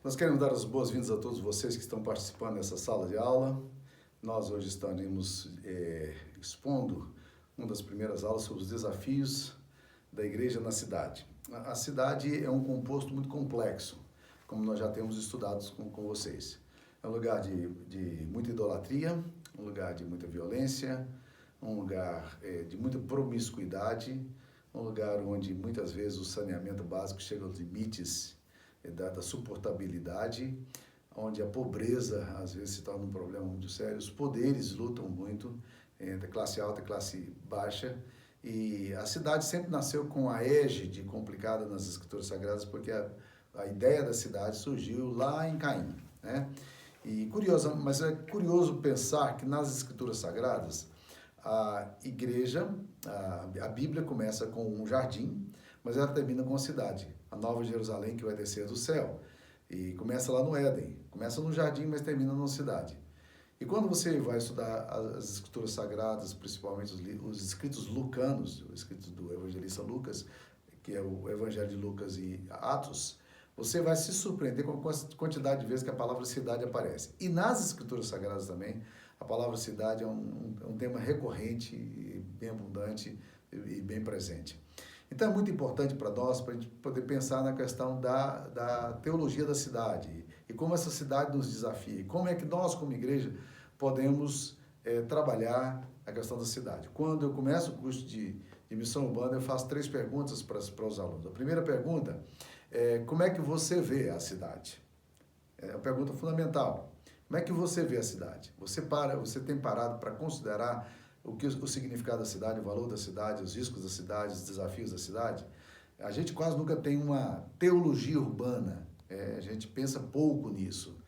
Nós queremos dar as boas-vindas a todos vocês que estão participando dessa sala de aula. Nós hoje estaremos expondo uma das primeiras aulas sobre os desafios da igreja na cidade. A cidade é um composto muito complexo, como nós já temos estudado com vocês. É um lugar de muita idolatria, um lugar de muita violência, um lugar de muita promiscuidade, um lugar onde muitas vezes o saneamento básico chega aos limites da suportabilidade, onde a pobreza às vezes se torna um problema muito sério, os poderes lutam muito entre classe alta e classe baixa, e a cidade sempre nasceu com a égide complicada nas escrituras sagradas, porque a ideia da cidade surgiu lá em Caim, né? Mas é curioso pensar que nas escrituras sagradas a igreja, a Bíblia começa com um jardim, mas ela termina com a cidade, a Nova Jerusalém que vai descer do céu. E começa lá no Éden, começa no jardim, mas termina na cidade. E quando você vai estudar as escrituras sagradas, principalmente os escritos lucanos, os escritos do evangelista Lucas, que é o Evangelho de Lucas e Atos, você vai se surpreender com a quantidade de vezes que a palavra cidade aparece. E nas escrituras sagradas também, a palavra cidade é um tema recorrente, bem abundante e bem presente. Então é muito importante para nós, para a gente poder pensar na questão da teologia da cidade e como essa cidade nos desafia, e como é que nós, como igreja, podemos trabalhar a questão da cidade. Quando eu começo o curso de missão urbana, eu faço 3 perguntas para os alunos. A primeira pergunta é: como é que você vê a cidade? É uma pergunta fundamental. Como é que você vê a cidade? Você tem parado para considerar o significado da cidade, o valor da cidade, os riscos da cidade, os desafios da cidade? A gente quase nunca tem uma teologia urbana, a gente pensa pouco nisso.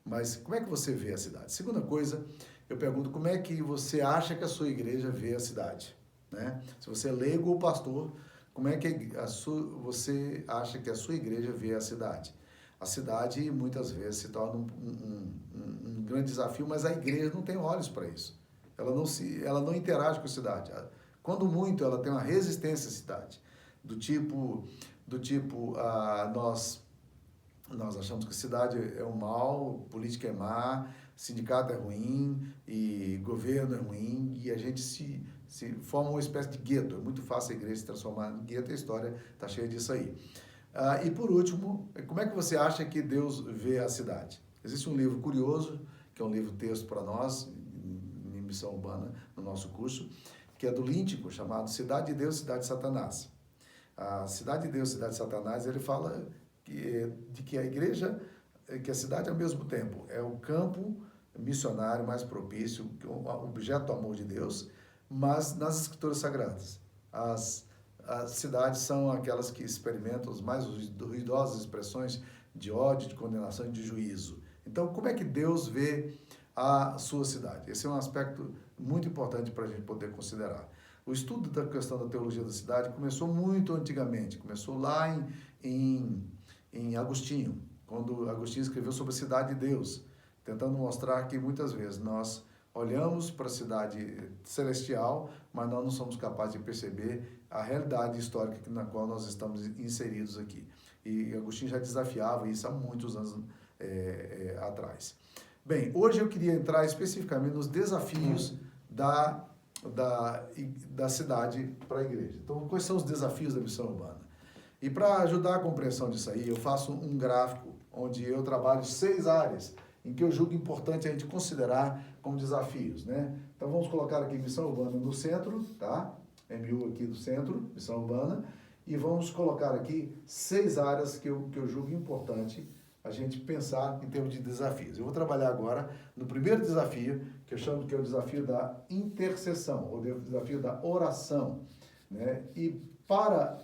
Mas como é que você vê a cidade? Segunda coisa, eu pergunto: como é que você acha que a sua igreja vê a cidade? Né? Se você é leigo ou pastor, como é que você acha que a sua igreja vê a cidade? A cidade muitas vezes se torna um grande desafio, mas a igreja não tem olhos para isso. Ela não interage com a cidade. Quando muito, ela tem uma resistência à cidade. Do tipo nós achamos que a cidade é um mal, política é má, sindicato é ruim, e governo é ruim, e a gente se forma uma espécie de gueto. É muito fácil a igreja se transformar em gueto, a história está cheia disso aí. E por último, como é que você acha que Deus vê a cidade? Existe um livro curioso, que é um livro-texto para nós, em missão urbana, no nosso curso, que é do Líntico, chamado Cidade de Deus, Cidade de Satanás. A Cidade de Deus, Cidade de Satanás, ele fala de que a igreja, que a cidade ao mesmo tempo é o campo missionário mais propício, o objeto do amor de Deus, mas nas escrituras sagradas. As cidades são aquelas que experimentam as mais ruidosas expressões de ódio, de condenação e de juízo. Então, como é que Deus vê a sua cidade? Esse é um aspecto muito importante para a gente poder considerar. O estudo da questão da teologia da cidade começou muito antigamente, começou lá em Agostinho, quando Agostinho escreveu sobre a cidade de Deus, tentando mostrar que muitas vezes nós olhamos para a cidade celestial, mas nós não somos capazes de perceber a realidade histórica na qual nós estamos inseridos aqui. E Agostinho já desafiava isso há muitos anos atrás. Bem, hoje eu queria entrar especificamente nos desafios da cidade para a igreja. Então, quais são os desafios da missão urbana? E para ajudar a compreensão disso aí, eu faço um gráfico onde eu trabalho 6 áreas em que eu julgo importante a gente considerar como desafios, né? Então vamos colocar aqui missão urbana no centro, tá? MU aqui do centro, missão urbana, e vamos colocar aqui 6 áreas que eu julgo importante a gente pensar em termos de desafios. Eu vou trabalhar agora no primeiro desafio, que eu chamo que é o desafio da intercessão, ou o desafio da oração, né? E para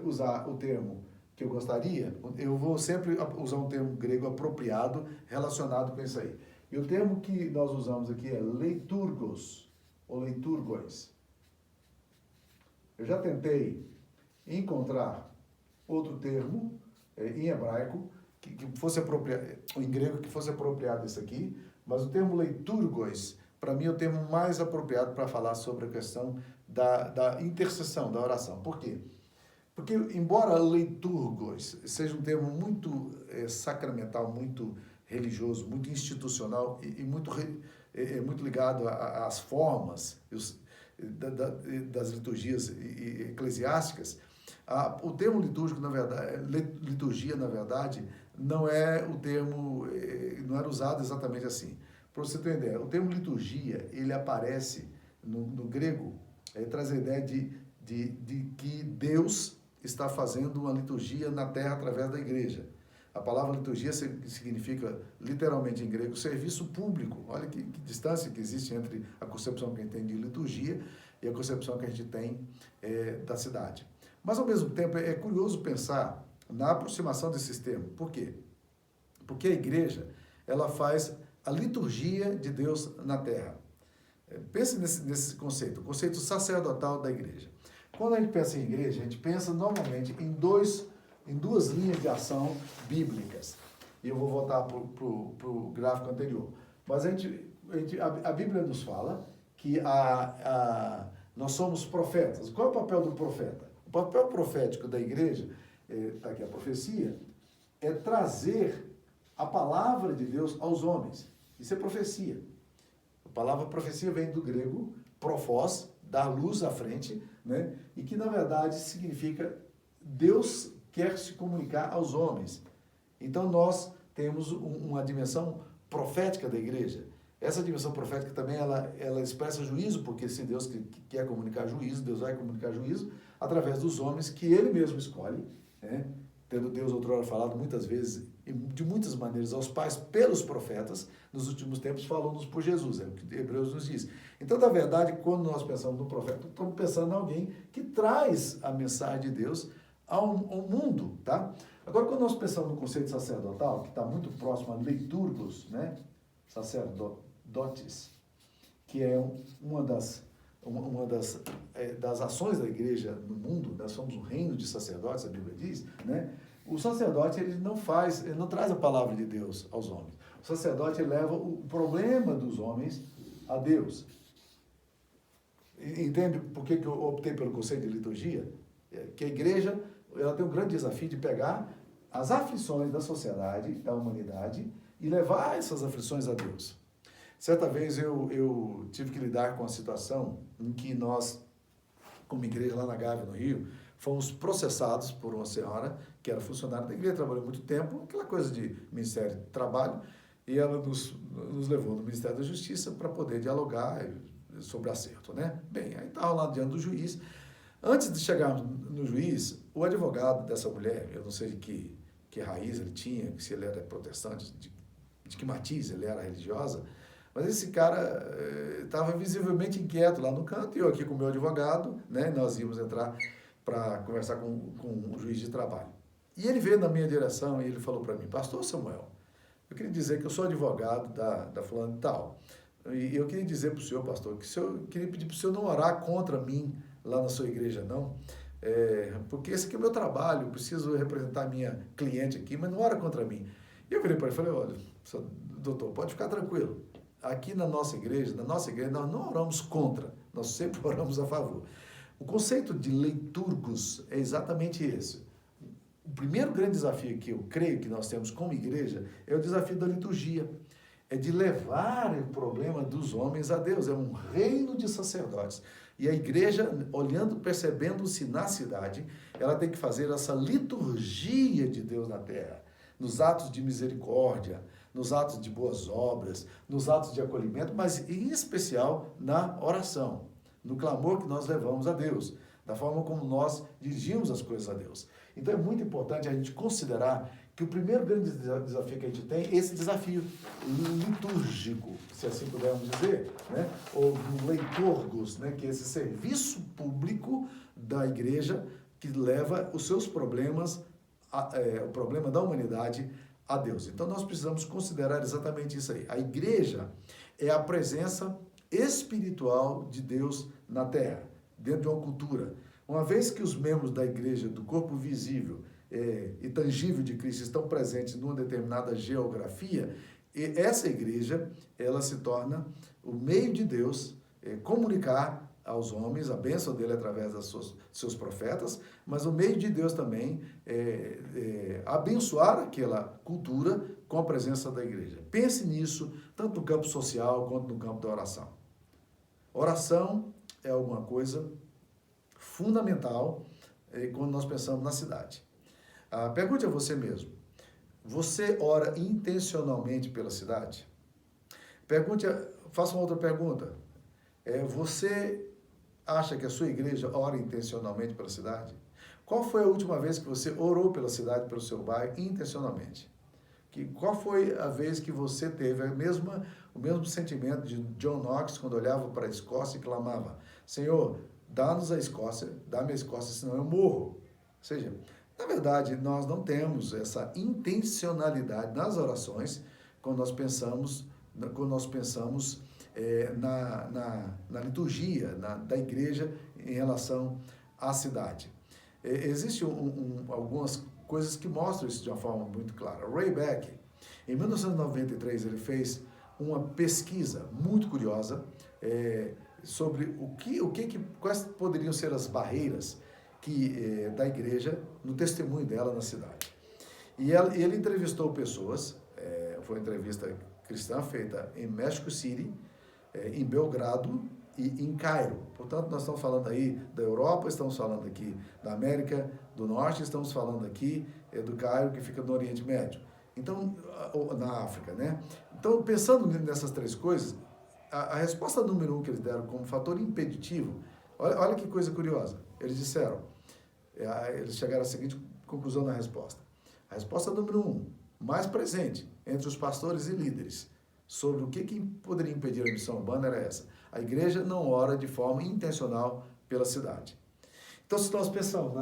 usar o termo que eu gostaria, eu vou sempre usar um termo grego apropriado relacionado com isso aí. E o termo que nós usamos aqui é leiturgos, ou leiturgos. Eu já tentei encontrar outro termo em hebraico, que fosse apropriado, em grego, que fosse apropriado isso aqui, mas o termo leiturgos, para mim, é o termo mais apropriado para falar sobre a questão da intercessão, da oração. Por quê? Porque, embora liturgos seja um termo muito sacramental, muito religioso, muito institucional e muito ligado às formas das liturgias eclesiásticas, o termo litúrgico, na verdade, liturgia, na verdade, não é o termo, não era usado exatamente assim. Para você ter uma ideia, o termo liturgia, ele aparece no grego, traz a ideia de que Deus está fazendo uma liturgia na terra através da igreja. A palavra liturgia significa, literalmente em grego, serviço público. Olha que distância que existe entre a concepção que a gente tem de liturgia e a concepção que a gente tem da cidade. Mas, ao mesmo tempo, é curioso pensar na aproximação desses termos. Por quê? Porque a igreja, ela faz a liturgia de Deus na terra. Pense nesse conceito, o conceito sacerdotal da igreja. Quando a gente pensa em igreja, a gente pensa normalmente em duas linhas de ação bíblicas. E eu vou voltar para o gráfico anterior. Mas a Bíblia nos fala que nós somos profetas. Qual é o papel do profeta? O papel profético da igreja, está aqui a profecia, é trazer a palavra de Deus aos homens. Isso é profecia. A palavra profecia vem do grego profós, dar luz à frente, né? E que, na verdade, significa Deus quer se comunicar aos homens. Então, nós temos uma dimensão profética da igreja. Essa dimensão profética também, ela expressa juízo, porque se Deus quer comunicar juízo, Deus vai comunicar juízo através dos homens que Ele mesmo escolhe, né? Tendo Deus outrora falado muitas vezes, e de muitas maneiras, aos pais pelos profetas, nos últimos tempos falou-nos por Jesus, é o que Hebreus nos diz. Então, na verdade, quando nós pensamos no profeta, estamos pensando em alguém que traz a mensagem de Deus ao mundo, tá? Agora, quando nós pensamos no conceito sacerdotal, que está muito próximo a liturgos, né? Sacerdotes, que é uma das ações da igreja no mundo, nós somos um reino de sacerdotes, a Bíblia diz, né? O sacerdote, ele não traz a palavra de Deus aos homens. O sacerdote leva o problema dos homens a Deus. Entende por que eu optei pelo conceito de liturgia? Que a igreja, ela tem um grande desafio de pegar as aflições da sociedade, da humanidade, e levar essas aflições a Deus. Certa vez eu tive que lidar com a situação em que nós, como igreja lá na Gávea, no Rio, fomos processados por uma senhora que era funcionária da igreja, trabalhou muito tempo, aquela coisa de Ministério do Trabalho, e ela nos levou no Ministério da Justiça para poder dialogar sobre acerto, né? Bem, aí estava lá diante do juiz. Antes de chegar no juiz, o advogado dessa mulher, eu não sei de que raiz ele tinha, se ele era protestante, de que matiz ele era religiosa, mas esse cara estava visivelmente inquieto lá no canto, e eu aqui com o meu advogado, né, nós íamos entrar para conversar com o juiz de trabalho. E ele veio na minha direção e ele falou para mim: Pastor Samuel, eu queria dizer que eu sou advogado da fulana e tal, e eu queria dizer para o senhor, pastor, que eu queria pedir para o senhor não orar contra mim lá na sua igreja, não, porque esse aqui é o meu trabalho, eu preciso representar a minha cliente aqui, mas não ora contra mim. E eu virei para ele e falei: olha, doutor, pode ficar tranquilo. Aqui na nossa igreja, nós não oramos contra, nós sempre oramos a favor. O conceito de liturgos é exatamente esse. O primeiro grande desafio que eu creio que nós temos como igreja é o desafio da liturgia. É de levar o problema dos homens a Deus. É um reino de sacerdotes. E a igreja, olhando, percebendo-se na cidade, ela tem que fazer essa liturgia de Deus na terra. Nos atos de misericórdia, nos atos de boas obras, nos atos de acolhimento, mas em especial na oração, no clamor que nós levamos a Deus, da forma como nós dirigimos as coisas a Deus. Então é muito importante a gente considerar que o primeiro grande desafio que a gente tem é esse desafio litúrgico, se assim pudermos dizer, né? Ou do leiturgos, né? Que é esse serviço público da igreja que leva os seus problemas, o problema da humanidade, a Deus. Então nós precisamos considerar exatamente isso aí. A igreja é a presença espiritual de Deus na terra, dentro de uma cultura. Uma vez que os membros da igreja, do corpo visível e tangível de Cristo, estão presentes numa determinada geografia, essa igreja, ela se torna o meio de Deus comunicar aos homens, a bênção dele através dos seus profetas, mas o meio de Deus também abençoar aquela cultura com a presença da igreja. Pense nisso, tanto no campo social quanto no campo da oração. Oração é alguma coisa fundamental quando nós pensamos na cidade. Pergunte a você mesmo, você ora intencionalmente pela cidade? Faça uma outra pergunta. Você acha que a sua igreja ora intencionalmente pela cidade? Qual foi a última vez que você orou pela cidade, pelo seu bairro, intencionalmente? Qual foi a vez que você teve o mesmo sentimento de John Knox quando olhava para a Escócia e clamava: Senhor, dá-nos a Escócia, dá-me a Escócia, senão eu morro. Ou seja, na verdade, nós não temos essa intencionalidade nas orações quando nós pensamos na liturgia da igreja em relação à cidade. Existem algumas coisas que mostram isso de uma forma muito clara. Ray Beck, em 1993, ele fez uma pesquisa muito curiosa sobre quais poderiam ser as barreiras da igreja no testemunho dela na cidade. E ele entrevistou pessoas, foi uma entrevista cristã feita em México City, em Belgrado e em Cairo. Portanto, nós estamos falando aí da Europa, estamos falando aqui da América do Norte, estamos falando aqui do Cairo, que fica no Oriente Médio. Então, na África, né? Então, pensando nessas três coisas, a resposta número 1 que eles deram como fator impeditivo, olha que coisa curiosa. Eles disseram, eles chegaram à seguinte conclusão na resposta. A resposta número 1, mais presente entre os pastores e líderes, sobre o que poderia impedir a missão urbana era essa. A igreja não ora de forma intencional pela cidade. Então, se nós pensamos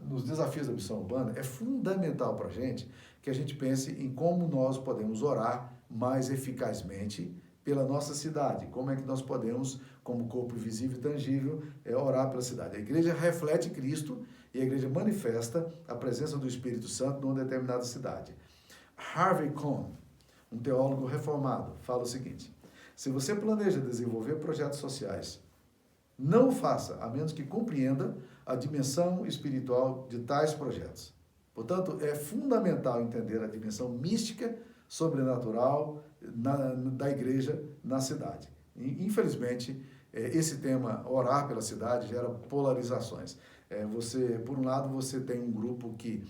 nos desafios da missão urbana, é fundamental para a gente que a gente pense em como nós podemos orar mais eficazmente pela nossa cidade. Como é que nós podemos, como corpo visível e tangível, orar pela cidade. A igreja reflete Cristo e a igreja manifesta a presença do Espírito Santo numa determinada cidade. Harvey Cohn, um teólogo reformado, fala o seguinte: se você planeja desenvolver projetos sociais, não o faça a menos que compreenda a dimensão espiritual de tais projetos. Portanto, é fundamental entender a dimensão mística, sobrenatural da igreja na cidade. E, infelizmente, esse tema, orar pela cidade, gera polarizações. Por um lado, você tem um grupo que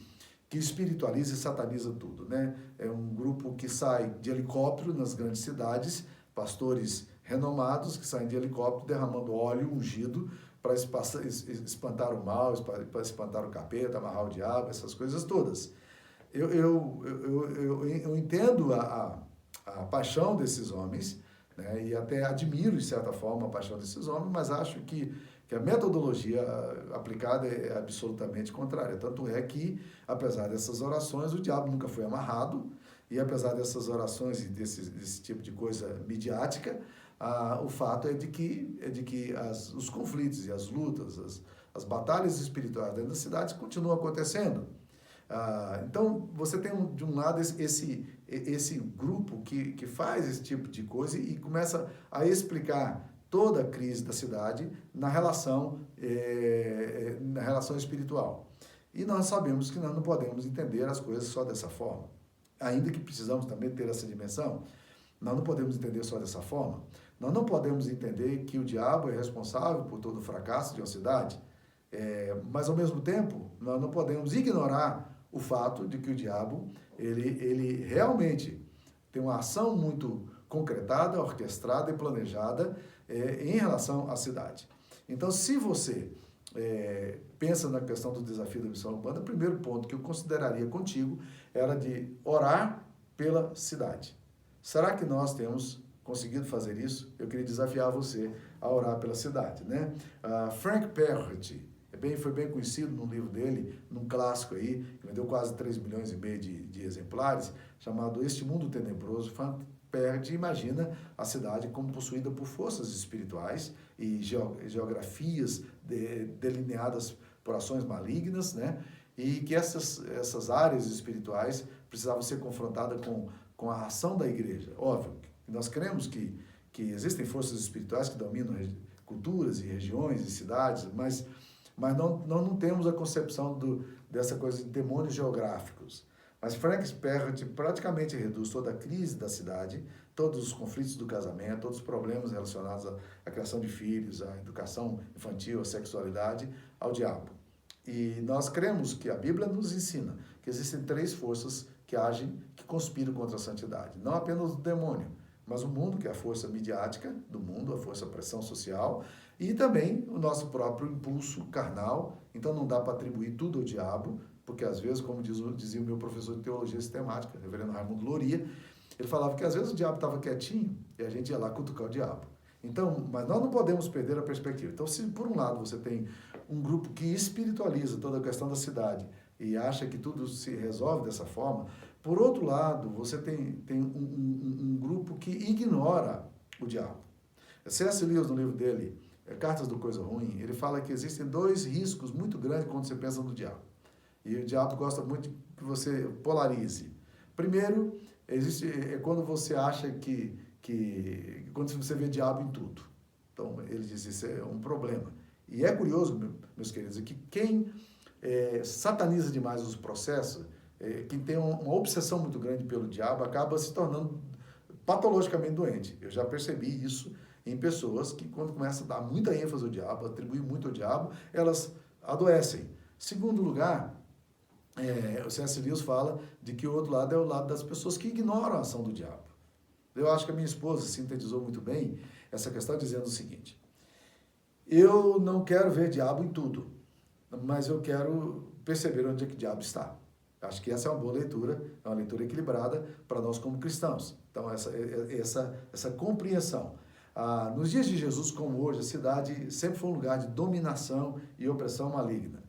espiritualiza e sataniza tudo, né? É um grupo que sai de helicóptero nas grandes cidades, pastores renomados que saem de helicóptero derramando óleo ungido para espantar o mal, para espantar o capeta, amarrar o diabo, essas coisas todas. Eu entendo a paixão desses homens, né? E até admiro, de certa forma, a paixão desses homens, mas acho que a metodologia aplicada é absolutamente contrária. Tanto é que, apesar dessas orações, o diabo nunca foi amarrado, e apesar dessas orações e desse tipo de coisa midiática, o fato é de que os conflitos e as lutas, as batalhas espirituais dentro da cidade continuam acontecendo. Então, você tem, de um lado, esse grupo que faz esse tipo de coisa e começa a explicar toda a crise da cidade na relação espiritual. E nós sabemos que nós não podemos entender as coisas só dessa forma. Ainda que precisamos também ter essa dimensão, nós não podemos entender só dessa forma. Nós não podemos entender que o diabo é responsável por todo o fracasso de uma cidade, mas, ao mesmo tempo, nós não podemos ignorar o fato de que o diabo, ele realmente tem uma ação muito concretada, orquestrada e planejada em relação à cidade. Então, se você pensa na questão do desafio da missão urbana, o primeiro ponto que eu consideraria contigo era de orar pela cidade. Será que nós temos conseguido fazer isso? Eu queria desafiar você a orar pela cidade, né? Frank Perry foi bem conhecido num livro dele, num clássico aí, que vendeu quase 3,5 milhões de exemplares, chamado Este Mundo Tenebroso. Frank Perry imagina a cidade como possuída por forças espirituais e geografias delineadas por ações malignas, né? E que essas áreas espirituais precisavam ser confrontadas com a ação da igreja. Óbvio, nós cremos que existem forças espirituais que dominam culturas e regiões e cidades, mas nós não temos a concepção dessa coisa de demônios geográficos. Mas Frank Perret praticamente reduz toda a crise da cidade, todos os conflitos do casamento, todos os problemas relacionados à criação de filhos, à educação infantil, à sexualidade, ao diabo. E nós cremos que a Bíblia nos ensina que existem 3 forças que agem, que conspiram contra a santidade. Não apenas o demônio, mas o mundo, que é a força midiática do mundo, a força pressão social, e também o nosso próprio impulso carnal. Então não dá para atribuir tudo ao diabo, porque às vezes, como dizia o meu professor de teologia sistemática, o reverendo Raimundo Loria, ele falava que às vezes o diabo estava quietinho e a gente ia lá cutucar o diabo. Então, mas nós não podemos perder a perspectiva. Então, se por um lado você tem um grupo que espiritualiza toda a questão da cidade e acha que tudo se resolve dessa forma, por outro lado, você tem um grupo que ignora o diabo. C.S. Lewis, no livro dele, Cartas do Coisa Ruim, ele fala que existem 2 riscos muito grandes quando você pensa no diabo. E o diabo gosta muito que você polarize. Primeiro, é quando você acha quando você vê diabo em tudo. Então, ele diz, isso é um problema. E é curioso, meus queridos, que quem sataniza demais os processos, quem tem uma obsessão muito grande pelo diabo, acaba se tornando patologicamente doente. Eu já percebi isso em pessoas que, quando começam a dar muita ênfase ao diabo, atribuir muito ao diabo, elas adoecem. Segundo lugar, o C.S. Lewis fala de que o outro lado é o lado das pessoas que ignoram a ação do diabo. Eu acho que a minha esposa sintetizou muito bem essa questão dizendo o seguinte: eu não quero ver diabo em tudo, mas eu quero perceber onde é que o diabo está. Acho que essa é uma boa leitura, é uma leitura equilibrada para nós como cristãos. Então, essa compreensão. Nos dias de Jesus, como hoje, a cidade sempre foi um lugar de dominação e opressão maligna.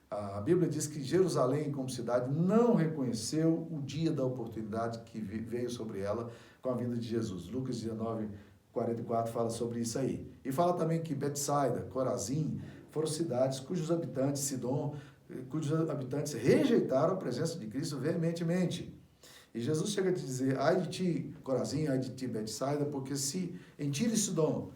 A Bíblia diz que Jerusalém, como cidade, não reconheceu o dia da oportunidade que veio sobre ela com a vinda de Jesus. Lucas 19, 44 fala sobre isso aí. E fala também que Betsaida, Corazim, foram cidades cujos habitantes, Sidom, cujos habitantes rejeitaram a presença de Cristo veementemente. E Jesus chega a dizer, ai de ti, Corazim, ai de ti, Betsaida, porque se em Tiro e Sidom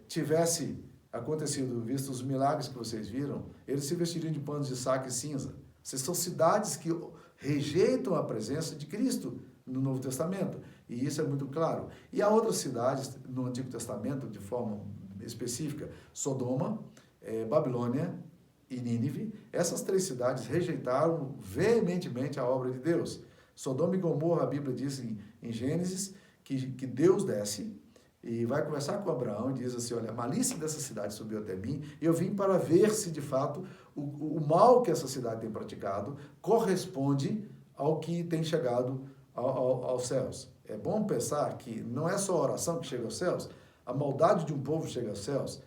tivesse acontecido, visto os milagres que vocês viram, eles se vestiriam de panos de saco e cinza. Essas são cidades que rejeitam a presença de Cristo no Novo Testamento. E isso é muito claro. E há outras cidades no Antigo Testamento, de forma específica, Sodoma, Babilônia e Nínive. Essas 3 cidades rejeitaram veementemente a obra de Deus. Sodoma e Gomorra, a Bíblia diz em Gênesis que Deus desce e vai conversar com Abraão e diz assim, olha, a malícia dessa cidade subiu até mim e eu vim para ver se de fato o mal que essa cidade tem praticado corresponde ao que tem chegado aos céus. É bom pensar que não é só a oração que chega aos céus, a maldade de um povo chega aos céus.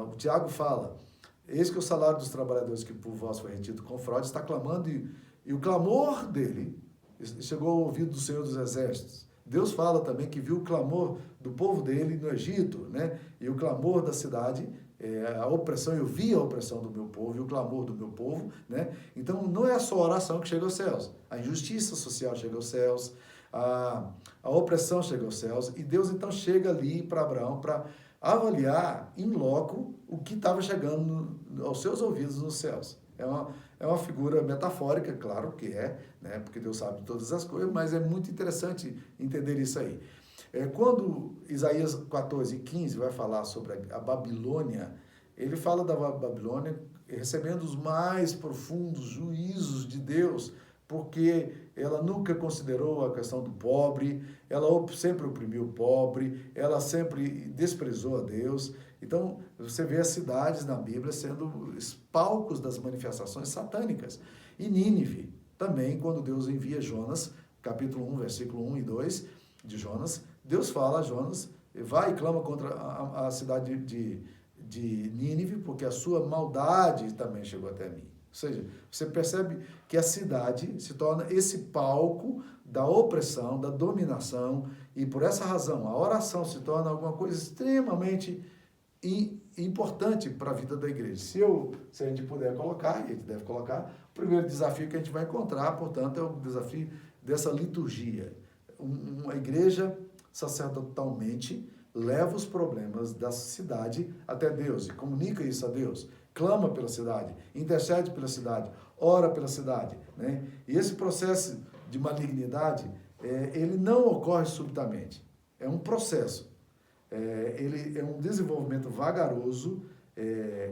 O Tiago fala, eis que o salário dos trabalhadores que por vós foi retido com fraude está clamando e o clamor dele chegou ao ouvido do Senhor dos Exércitos. Deus fala também que viu o clamor do povo dele no Egito, né? E o clamor da cidade, a opressão, eu vi a opressão do meu povo e o clamor do meu povo, né? Então, não é só a oração que chega aos céus. A injustiça social chega aos céus, a opressão chega aos céus, e Deus então chega ali para Abraão para avaliar em loco o que estava chegando aos seus ouvidos nos céus. É uma figura metafórica, claro que né? Porque Deus sabe de todas as coisas, mas é muito interessante entender isso aí. Quando Isaías 14:15 vai falar sobre a Babilônia, ele fala da Babilônia recebendo os mais profundos juízos de Deus, porque ela nunca considerou a questão do pobre, ela sempre oprimiu o pobre, ela sempre desprezou a Deus. Então, você vê as cidades na Bíblia sendo palcos das manifestações satânicas. E Nínive, também, quando Deus envia Jonas, capítulo 1, versículo 1 e 2 de Jonas, Deus fala a Jonas, vai e clama contra a cidade de Nínive, porque a sua maldade também chegou até mim. Ou seja, você percebe que a cidade se torna esse palco da opressão, da dominação, e por essa razão a oração se torna alguma coisa extremamente importante para a vida da igreja. Se a gente puder colocar, e a gente deve colocar, o primeiro desafio que a gente vai encontrar, portanto, é o desafio dessa liturgia. Uma igreja sacerdotalmente leva os problemas da cidade até Deus e comunica isso a Deus. Clama pela cidade, intercede pela cidade, ora pela cidade, né? E esse processo de malignidade, ele não ocorre subitamente. É um processo. Ele é um desenvolvimento vagaroso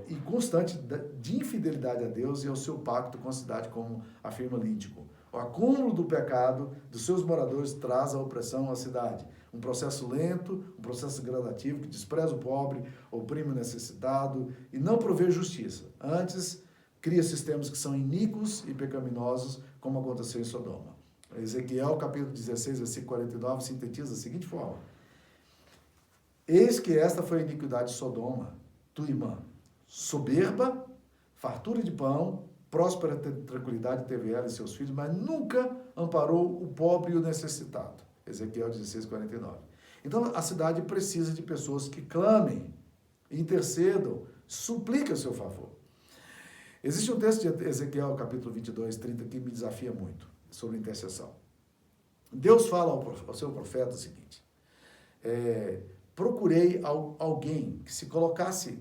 e constante de infidelidade a Deus e ao seu pacto com a cidade, como afirma Líntico. O acúmulo do pecado dos seus moradores traz a opressão à cidade. Um processo lento, um processo gradativo que despreza o pobre, oprime o necessitado e não provê justiça. Antes, cria sistemas que são iníquos e pecaminosos, como aconteceu em Sodoma. Ezequiel, capítulo 16, versículo 49, sintetiza da seguinte forma: eis que esta foi a iniquidade de Sodoma, tua irmã, soberba, fartura de pão, próspera tranquilidade teve ela e seus filhos, mas nunca amparou o pobre e o necessitado. Ezequiel 16, 49. Então, a cidade precisa de pessoas que clamem, intercedam, supliquem a seu favor. Existe um texto de Ezequiel, capítulo 22, 30, que me desafia muito, sobre intercessão. Deus fala ao seu profeta o seguinte: procurei alguém que se colocasse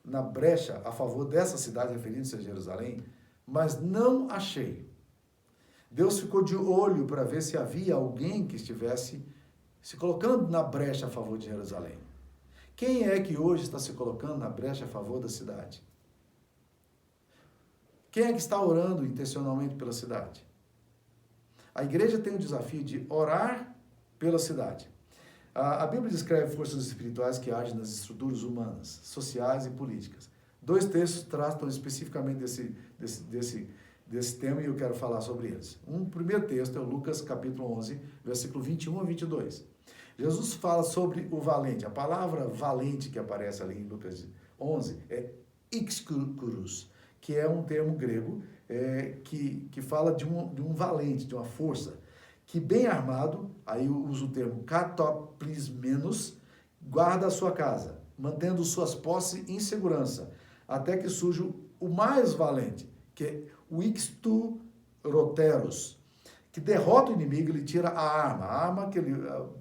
na brecha a favor dessa cidade, referindo-se a Jerusalém, mas não achei. Deus ficou de olho para ver se havia alguém que estivesse se colocando na brecha a favor de Jerusalém. Quem é que hoje está se colocando na brecha a favor da cidade? Quem é que está orando intencionalmente pela cidade? A igreja tem o desafio de orar pela cidade. A Bíblia descreve forças espirituais que agem nas estruturas humanas, sociais e políticas. 2 textos tratam especificamente desse tema e eu quero falar sobre eles. Um primeiro texto é o Lucas capítulo 11, versículo 21 a 22. Jesus fala sobre o valente. A palavra valente que aparece ali em Lucas 11 é ixkuros, que é um termo grego que fala de um valente, de uma força, que bem armado, aí eu uso o termo katoplismenos, guarda a sua casa, mantendo suas posses em segurança, até que surja o mais valente, que é o ixturoteros, que derrota o inimigo e lhe tira a arma. A arma que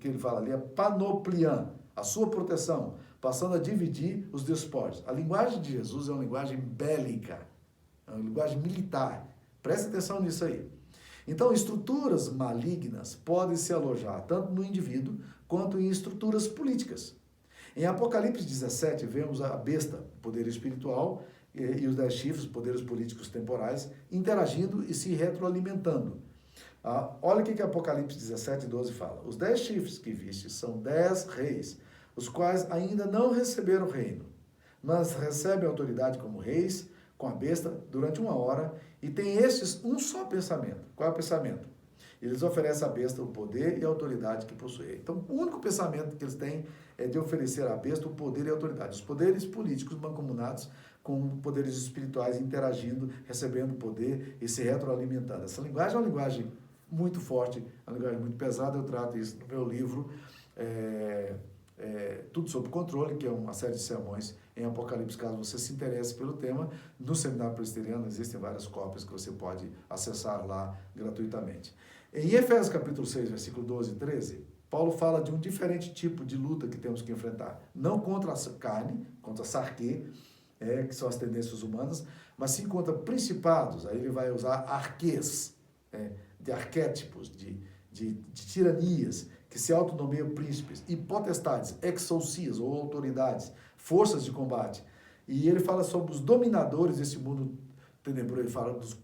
ele fala ali é panoplian, a sua proteção, passando a dividir os despojos. A linguagem de Jesus é uma linguagem bélica, é uma linguagem militar. Presta atenção nisso aí. Então, estruturas malignas podem se alojar tanto no indivíduo quanto em estruturas políticas. Em Apocalipse 17, vemos a besta, poder espiritual, e os 10 chifres, poderes políticos temporais, interagindo e se retroalimentando. Olha o que Apocalipse 17, 12 fala. Os 10 chifres que viste são 10 reis, os quais ainda não receberam reino, mas recebem autoridade como reis, com a besta, durante 1 hora, e tem estes um só pensamento. Qual é o pensamento? Eles oferecem à besta o poder e a autoridade que possui. Então, o único pensamento que eles têm é de oferecer à besta o poder e a autoridade. Os poderes políticos mancomunados com poderes espirituais interagindo, recebendo poder e se retroalimentando. Essa linguagem é uma linguagem muito forte, uma linguagem muito pesada. Eu trato isso no meu livro, Tudo Sob Controle, que é uma série de sermões em Apocalipse, caso você se interesse pelo tema. No Seminário Presbiteriano existem várias cópias que você pode acessar lá gratuitamente. Em Efésios capítulo 6, versículo 12 e 13, Paulo fala de um diferente tipo de luta que temos que enfrentar. Não contra a carne, contra a sarquê, que são as tendências humanas, mas sim contra principados. Aí ele vai usar arquês, de arquétipos, de tiranias, que se autonomeiam príncipes, e potestades, exousias ou autoridades, forças de combate. E ele fala sobre os dominadores desse mundo tenebroso, ele fala dos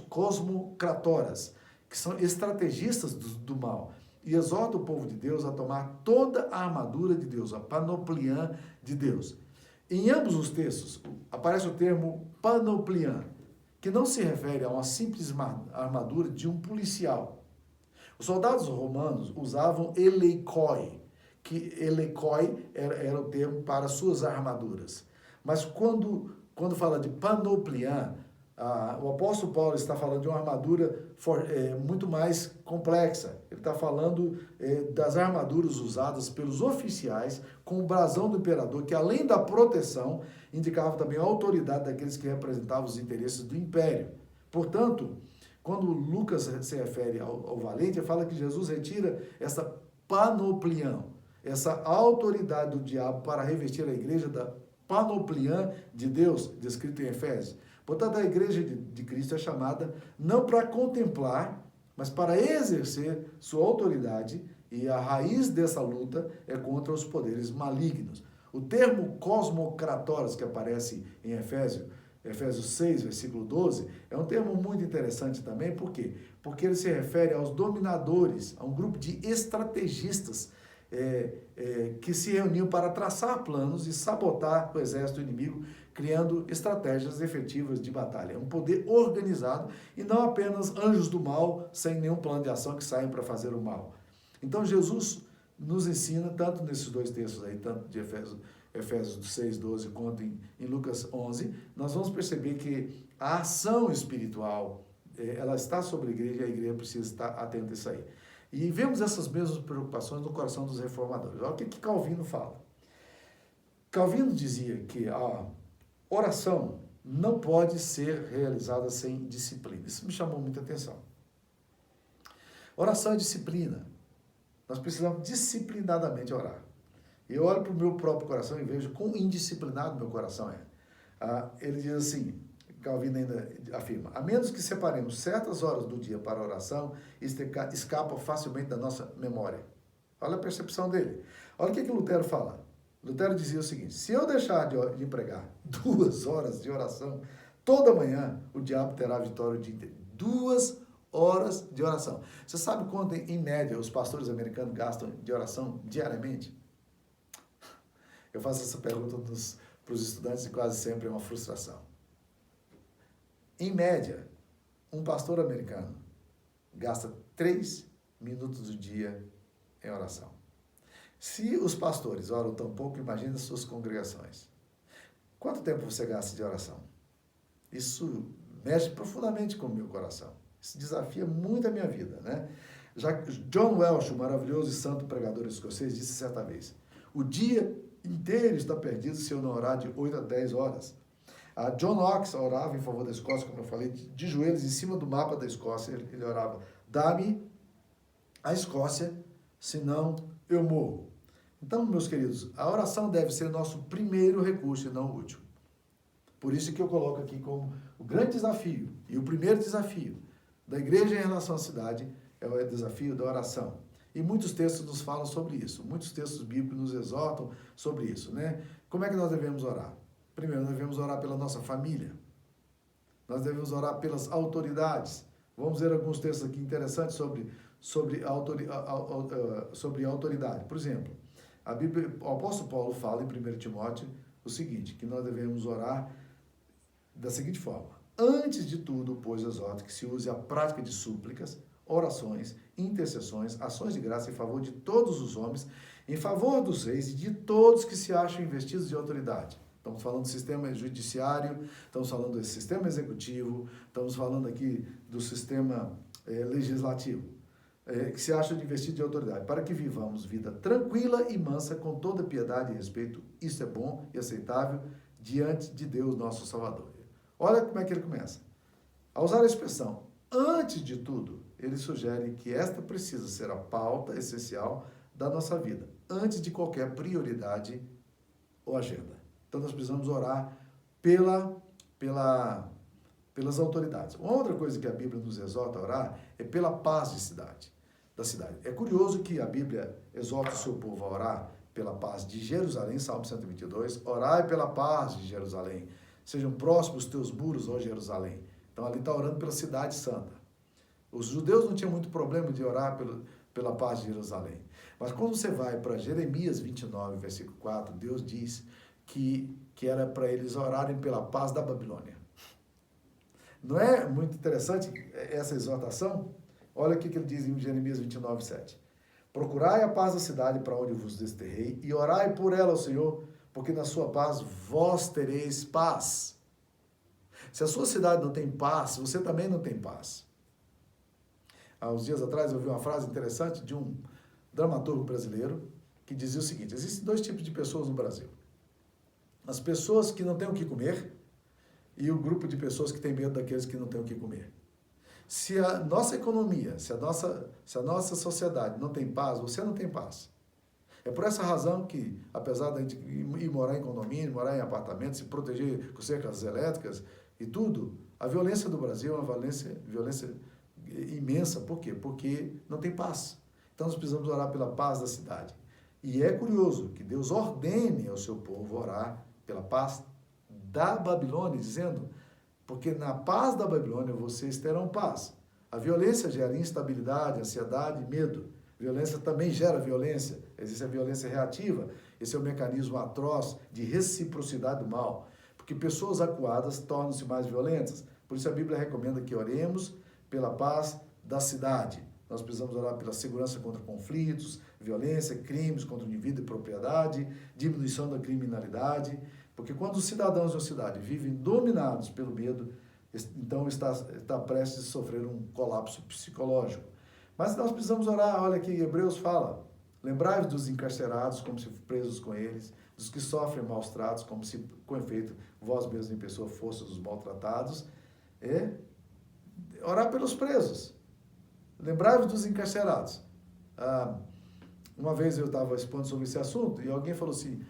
cosmocratoras, que são estrategistas do mal, e exorta o povo de Deus a tomar toda a armadura de Deus, a panoplian de Deus. Em ambos os textos, aparece o termo panoplian, que não se refere a uma simples armadura de um policial. Os soldados romanos usavam eleikoi, que eleikoi era o termo para suas armaduras. Mas quando fala de panoplian, o apóstolo Paulo está falando de uma armadura muito mais complexa. Ele está falando das armaduras usadas pelos oficiais com o brasão do imperador, que além da proteção, indicava também a autoridade daqueles que representavam os interesses do império. Portanto, quando Lucas se refere ao valente, ele fala que Jesus retira essa panoplian, essa autoridade do diabo para revestir a igreja da panopliã de Deus, descrito em Efésios. Portanto, a igreja de Cristo é chamada não para contemplar, mas para exercer sua autoridade, e a raiz dessa luta é contra os poderes malignos. O termo cosmocratórios, que aparece em Efésios 6, versículo 12, é um termo muito interessante também, por quê? Porque ele se refere aos dominadores, a um grupo de estrategistas que se reuniam para traçar planos e sabotar o exército inimigo, criando estratégias efetivas de batalha. É um poder organizado e não apenas anjos do mal sem nenhum plano de ação que saem para fazer o mal. Então Jesus nos ensina, tanto nesses dois textos aí, tanto de Efésios 6, 12, quanto em Lucas 11, nós vamos perceber que a ação espiritual, ela está sobre a igreja e a igreja precisa estar atenta a isso aí. E vemos essas mesmas preocupações no coração dos reformadores. Olha o que Calvino fala. Calvino dizia que a oração não pode ser realizada sem disciplina. Isso me chamou muita atenção. Oração é disciplina. Nós precisamos disciplinadamente orar. Eu olho para o meu próprio coração e vejo quão indisciplinado meu coração é. Ele diz assim, Calvino ainda afirma, a menos que separemos certas horas do dia para a oração, isso escapa facilmente da nossa memória. Olha a percepção dele. Olha o que Lutero fala. Lutero dizia o seguinte, se eu deixar de pregar 2 horas de oração toda manhã, o diabo terá vitória o dia inteiro. 2 horas de oração. Você sabe quanto, em média, os pastores americanos gastam de oração diariamente? Eu faço essa pergunta para os estudantes e quase sempre é uma frustração. Em média, um pastor americano gasta 3 minutos do dia em oração. Se os pastores oram tão pouco, imagine as suas congregações. Quanto tempo você gasta de oração? Isso mexe profundamente com o meu coração. Isso desafia muito a minha vida, né? Já John Welsh, o maravilhoso e santo pregador escocês, disse certa vez, o dia inteiro está perdido se eu não orar de 8 a 10 horas. A John Knox orava em favor da Escócia, como eu falei, de joelhos em cima do mapa da Escócia. Ele orava, dá-me a Escócia, senão eu morro. Então, meus queridos, a oração deve ser nosso primeiro recurso e não o último. Por isso que eu coloco aqui como o grande desafio, e o primeiro desafio da igreja em relação à cidade é o desafio da oração. E muitos textos nos falam sobre isso, muitos textos bíblicos nos exortam sobre isso, né? Como é que nós devemos orar? Primeiro, nós devemos orar pela nossa família. Nós devemos orar pelas autoridades. Vamos ver alguns textos aqui interessantes sobre autoridade. Por exemplo, a Bíblia, o apóstolo Paulo fala em 1 Timóteo o seguinte, que nós devemos orar da seguinte forma. Antes de tudo, pois, exorto que se use a prática de súplicas, orações, intercessões, ações de graça em favor de todos os homens, em favor dos reis e de todos que se acham investidos de autoridade. Estamos falando do sistema judiciário, estamos falando do sistema executivo, estamos falando aqui do sistema legislativo, que se acham investidos de autoridade, para que vivamos vida tranquila e mansa, com toda piedade e respeito. Isso é bom e aceitável diante de Deus, nosso Salvador. Olha como é que ele começa. A usar a expressão, antes de tudo, ele sugere que esta precisa ser a pauta essencial da nossa vida, antes de qualquer prioridade ou agenda. Então, nós precisamos orar pelas autoridades. Uma outra coisa que a Bíblia nos exorta a orar é pela paz da cidade. É curioso que a Bíblia exorta o seu povo a orar pela paz de Jerusalém, Salmo 122, orai pela paz de Jerusalém, sejam próximos os teus muros, ó Jerusalém. Então, ali está orando pela cidade santa. Os judeus não tinham muito problema de orar pela paz de Jerusalém. Mas quando você vai para Jeremias 29, versículo 4, Deus diz que era para eles orarem pela paz da Babilônia. Não é muito interessante essa exortação? Olha o que ele diz em Jeremias 29, 7. Procurai a paz da cidade para onde vos desterrei e orai por ela ao Senhor, porque na sua paz vós tereis paz. Se a sua cidade não tem paz, você também não tem paz. Há uns dias atrás eu vi uma frase interessante de um dramaturgo brasileiro que dizia o seguinte, existem 2 tipos de pessoas no Brasil. As pessoas que não têm o que comer e o grupo de pessoas que têm medo daqueles que não têm o que comer. Se a nossa economia, se a nossa sociedade não tem paz, você não tem paz. É por essa razão que, apesar da gente ir morar em condomínio, morar em apartamento, se proteger com cercas elétricas e tudo, a violência do Brasil é uma violência imensa. Por quê? Porque não tem paz. Então nós precisamos orar pela paz da cidade. E é curioso que Deus ordene ao seu povo orar pela paz da Babilônia, dizendo, porque na paz da Babilônia vocês terão paz. A violência gera instabilidade, ansiedade, medo. Violência também gera violência. Existe a violência reativa. Esse é o mecanismo atroz de reciprocidade do mal. Porque pessoas acuadas tornam-se mais violentas. Por isso a Bíblia recomenda que oremos pela paz da cidade. Nós precisamos orar pela segurança contra conflitos, violência, crimes contra o indivíduo e propriedade, diminuição da criminalidade. Porque quando os cidadãos de uma cidade vivem dominados pelo medo, então está prestes a sofrer um colapso psicológico. Mas nós precisamos orar, olha aqui, Hebreus fala, lembrai-vos dos encarcerados como se presos com eles, dos que sofrem maus tratos, como se, com efeito, vós mesmos em pessoa fosseis os maltratados. Orar pelos presos. Lembrai-vos dos encarcerados. Uma vez eu estava expondo sobre esse assunto e alguém falou assim,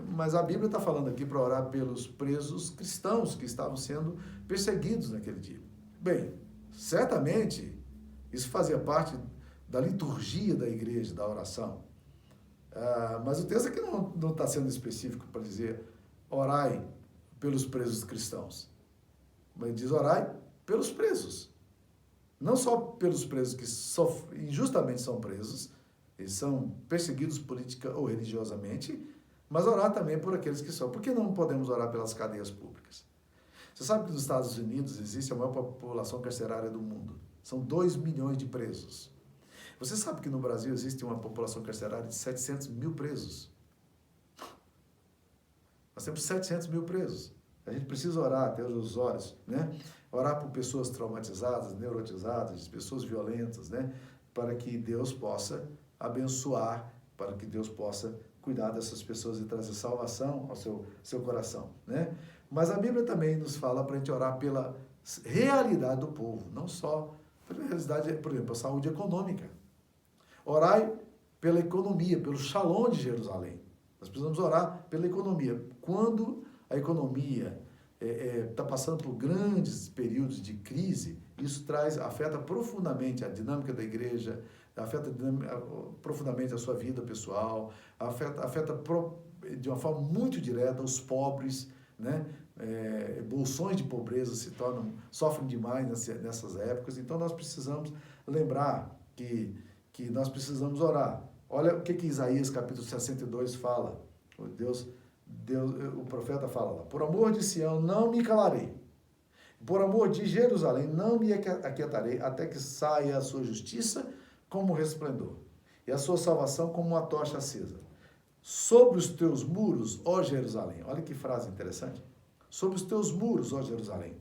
mas a Bíblia está falando aqui para orar pelos presos cristãos que estavam sendo perseguidos naquele dia. Bem, certamente isso fazia parte da liturgia da igreja, da oração. Mas o texto aqui não está sendo específico para dizer orai pelos presos cristãos. Mas diz orai pelos presos. Não só pelos presos que injustamente são presos, eles são perseguidos política ou religiosamente, mas orar também por aqueles que são. Por que não podemos orar pelas cadeias públicas? Você sabe que nos Estados Unidos existe a maior população carcerária do mundo. São 2 milhões de presos. Você sabe que no Brasil existe uma população carcerária de 700 mil presos. Nós temos 700 mil presos. A gente precisa orar até os olhos, né? Orar por pessoas traumatizadas, neurotizadas, pessoas violentas, né? Para que Deus possa abençoar, para que Deus possa cuidar dessas pessoas e trazer salvação ao seu coração, né? Mas a Bíblia também nos fala para a gente orar pela realidade do povo, não só pela realidade, por exemplo, a saúde econômica. Orai pela economia, pelo shalom de Jerusalém. Nós precisamos orar pela economia. Quando a economia está passando por grandes períodos de crise, isso afeta profundamente a dinâmica da igreja, afeta profundamente a sua vida pessoal, afeta de uma forma muito direta os pobres, né? Bolsões de pobreza sofrem demais nessas épocas. Então nós precisamos lembrar que nós precisamos orar. Olha o que Isaías capítulo 62 fala. O profeta fala lá, por amor de Sião não me calarei, por amor de Jerusalém não me aquietarei, até que saia a sua justiça como resplendor, e a sua salvação como uma tocha acesa. Sobre os teus muros, ó Jerusalém, olha que frase interessante, sobre os teus muros, ó Jerusalém,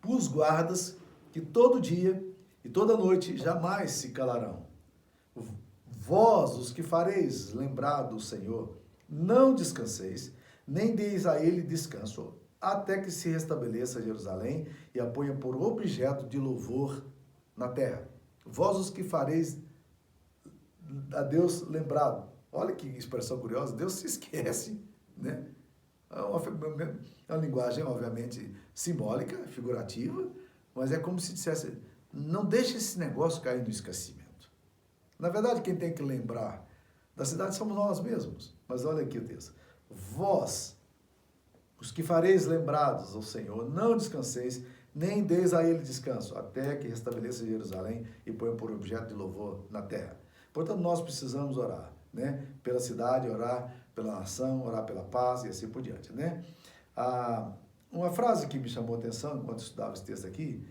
os guardas que todo dia e toda noite jamais se calarão. Vós, os que fareis lembrar do Senhor, não descanseis, nem deis a ele descanso, até que se restabeleça Jerusalém e a ponha por objeto de louvor na terra. Vós, os que fareis a Deus lembrado. Olha que expressão curiosa, Deus se esquece, né? É uma linguagem, obviamente, simbólica, figurativa, mas é como se dissesse, não deixe esse negócio cair no esquecimento. Na verdade, quem tem que lembrar da cidade somos nós mesmos. Mas olha aqui o texto. Vós, os que fareis lembrados ao Senhor, não descanseis, nem deis a ele descanso, até que restabeleça Jerusalém e ponha por objeto de louvor na terra. Portanto, nós precisamos orar, né? Pela cidade, orar pela nação, orar pela paz e assim por diante, né? Uma frase que me chamou a atenção enquanto estudava esse texto aqui,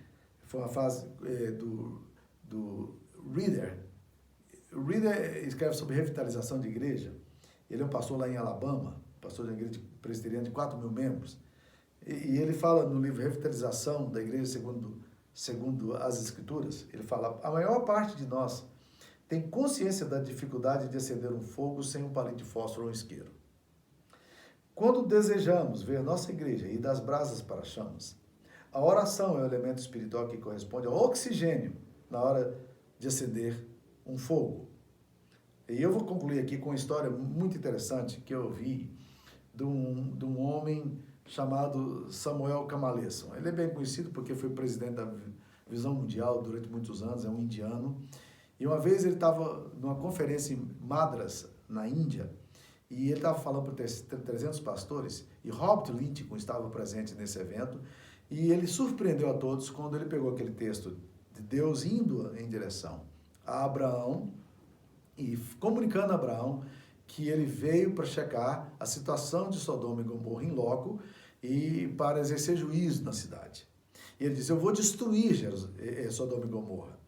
foi uma frase do Reader. O Reader escreve sobre revitalização de igreja. Ele é um pastor lá em Alabama, pastor de uma igreja presbiteriana de 4 mil membros. E ele fala no livro Revitalização da Igreja segundo as Escrituras, ele fala, a maior parte de nós tem consciência da dificuldade de acender um fogo sem um palito de fósforo ou um isqueiro. Quando desejamos ver nossa igreja ir das brasas para as chamas, a oração é o elemento espiritual que corresponde ao oxigênio na hora de acender um fogo. E eu vou concluir aqui com uma história muito interessante que eu vi de um homem chamado Samuel Kamaleson. Ele é bem conhecido porque foi presidente da Visão Mundial durante muitos anos, é um indiano. E uma vez ele estava numa conferência em Madras, na Índia, e ele estava falando para 300 pastores, e Robert Lincoln estava presente nesse evento, e ele surpreendeu a todos quando ele pegou aquele texto de Deus indo em direção a Abraão, e comunicando a Abraão que ele veio para checar a situação de Sodoma e Gomorra em loco e para exercer juízo na cidade. E ele diz, eu vou destruir Sodoma e Gomorra.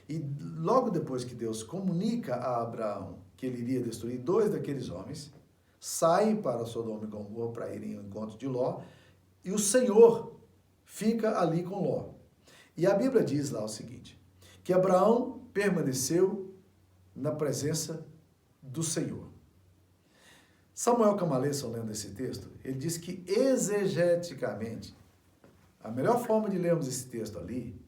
E logo depois que Deus comunica a Abraão que ele iria destruir 2 daqueles homens, saem para Sodoma e Gomorra para irem ao encontro de Ló, e o Senhor fica ali com Ló. E a Bíblia diz lá o seguinte, que Abraão permaneceu na presença do Senhor. Samuel Kamaleson, lendo esse texto, ele diz que exegeticamente, a melhor forma de lermos esse texto ali,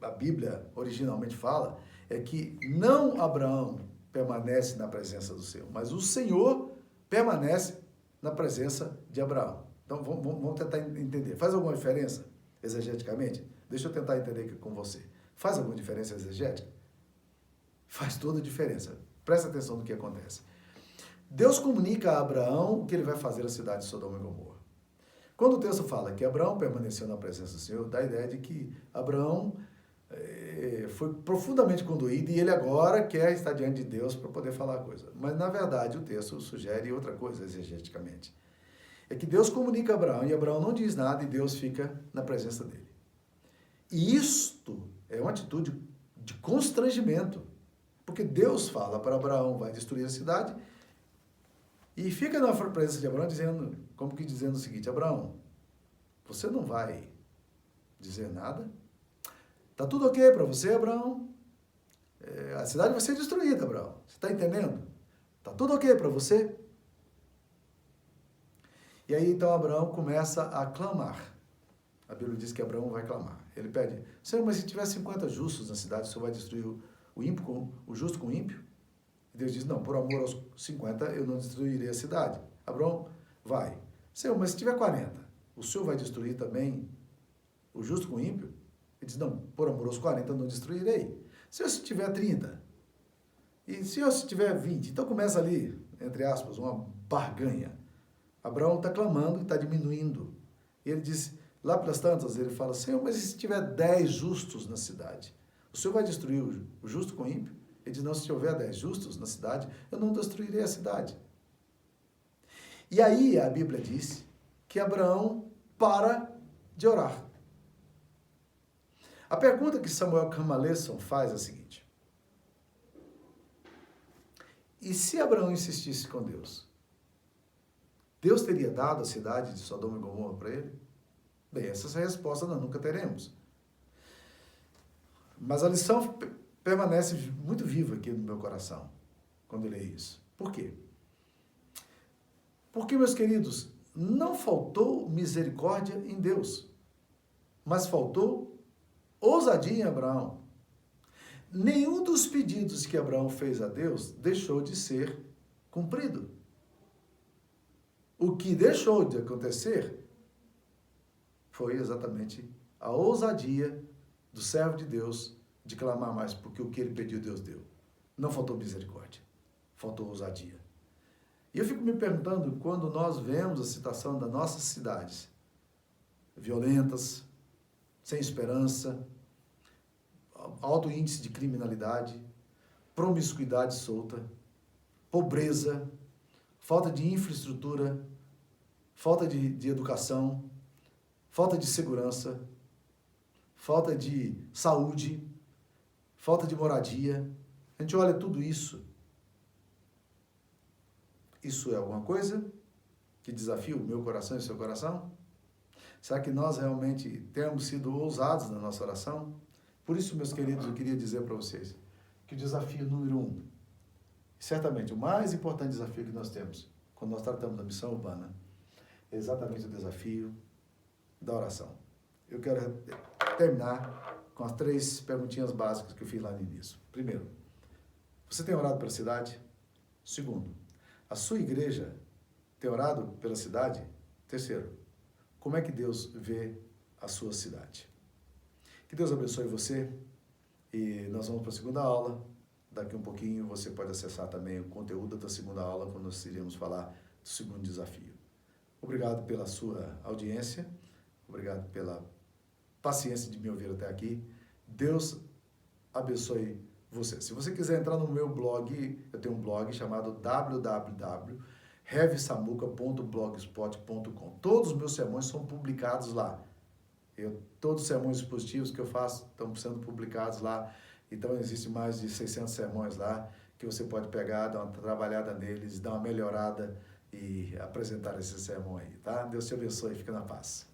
a Bíblia originalmente fala, é que não Abraão permanece na presença do Senhor, mas o Senhor permanece na presença de Abraão. Então vamos tentar entender. Faz alguma diferença exegeticamente? Deixa eu tentar entender aqui com você. Faz alguma diferença exegética? Faz toda a diferença. Presta atenção no que acontece. Deus comunica a Abraão o que ele vai fazer na cidade de Sodoma e Gomorra. Quando o texto fala que Abraão permaneceu na presença do Senhor, dá a ideia de que Abraão foi profundamente conduído e ele agora quer estar diante de Deus para poder falar a coisa. Mas, na verdade, o texto sugere outra coisa, exegeticamente. É que Deus comunica a Abraão e Abraão não diz nada e Deus fica na presença dele. E isto é uma atitude de constrangimento. Porque Deus fala para Abraão, vai destruir a cidade, e fica na presença de Abraão dizendo, como que dizendo o seguinte, Abraão, você não vai dizer nada? Tá tudo ok para você, Abraão? A cidade vai ser destruída, Abraão. Você está entendendo? Tá tudo ok para você? E aí então Abraão começa a clamar. A Bíblia diz que Abraão vai clamar. Ele pede, Senhor, mas se tiver 50 justos na cidade, o Senhor vai destruir o justo com o ímpio? E Deus diz, não, por amor aos 50 eu não destruirei a cidade. Abraão, vai. Senhor, mas se tiver 40, o Senhor vai destruir também o justo com o ímpio? Ele diz, não, por amor aos 40 eu não destruirei. Senhor, se tiver 30, e Senhor, se tiver 20, então começa ali, entre aspas, uma barganha. Abraão está clamando e está diminuindo. E ele diz, lá pelas tantas, ele fala, Senhor, mas e se tiver 10 justos na cidade? O Senhor vai destruir o justo com o ímpio? Ele diz, não, se houver 10 justos na cidade, eu não destruirei a cidade. E aí a Bíblia diz que Abraão para de orar. A pergunta que Samuel Kamaleson faz é a seguinte, e se Abraão insistisse com Deus? Deus teria dado a cidade de Sodoma e Gomorra para ele? Bem, essa resposta nós nunca teremos. Mas a lição permanece muito viva aqui no meu coração, quando eu leio isso. Por quê? Porque, meus queridos, não faltou misericórdia em Deus, mas faltou ousadia em Abraão. Nenhum dos pedidos que Abraão fez a Deus deixou de ser cumprido. O que deixou de acontecer foi exatamente a ousadia do servo de Deus de clamar mais, porque o que ele pediu, Deus deu. Não faltou misericórdia, faltou ousadia. E eu fico me perguntando, quando nós vemos a situação das nossas cidades, violentas, sem esperança, alto índice de criminalidade, promiscuidade solta, pobreza, falta de infraestrutura, falta de educação, falta de segurança, falta de saúde, falta de moradia. A gente olha tudo isso. Isso é alguma coisa que desafia o meu coração e o seu coração? Será que nós realmente temos sido ousados na nossa oração? Por isso, meus queridos, eu queria dizer para vocês que o desafio número 1, certamente o mais importante desafio que nós temos quando nós tratamos da missão urbana, é exatamente o desafio da oração. Eu quero terminar com as 3 perguntinhas básicas que eu fiz lá no início. Primeiro, Você tem orado pela cidade? Segundo, a sua igreja tem orado pela cidade? Terceiro, como é que Deus vê a sua cidade? Que Deus abençoe você e nós vamos para a segunda aula. Daqui um pouquinho você pode acessar também o conteúdo da segunda aula, quando nós iremos falar do segundo desafio. Obrigado pela sua audiência, obrigado pela paciência de me ouvir até aqui. Deus abençoe você. Se você quiser entrar no meu blog, eu tenho um blog chamado www.revisamuca.blogspot.com. Todos os meus sermões são publicados lá. Todos os sermões expositivos que eu faço estão sendo publicados lá. Então, existem mais de 600 sermões lá que você pode pegar, dar uma trabalhada neles, dar uma melhorada e apresentar esse sermão aí, tá? Deus te abençoe e fica na paz.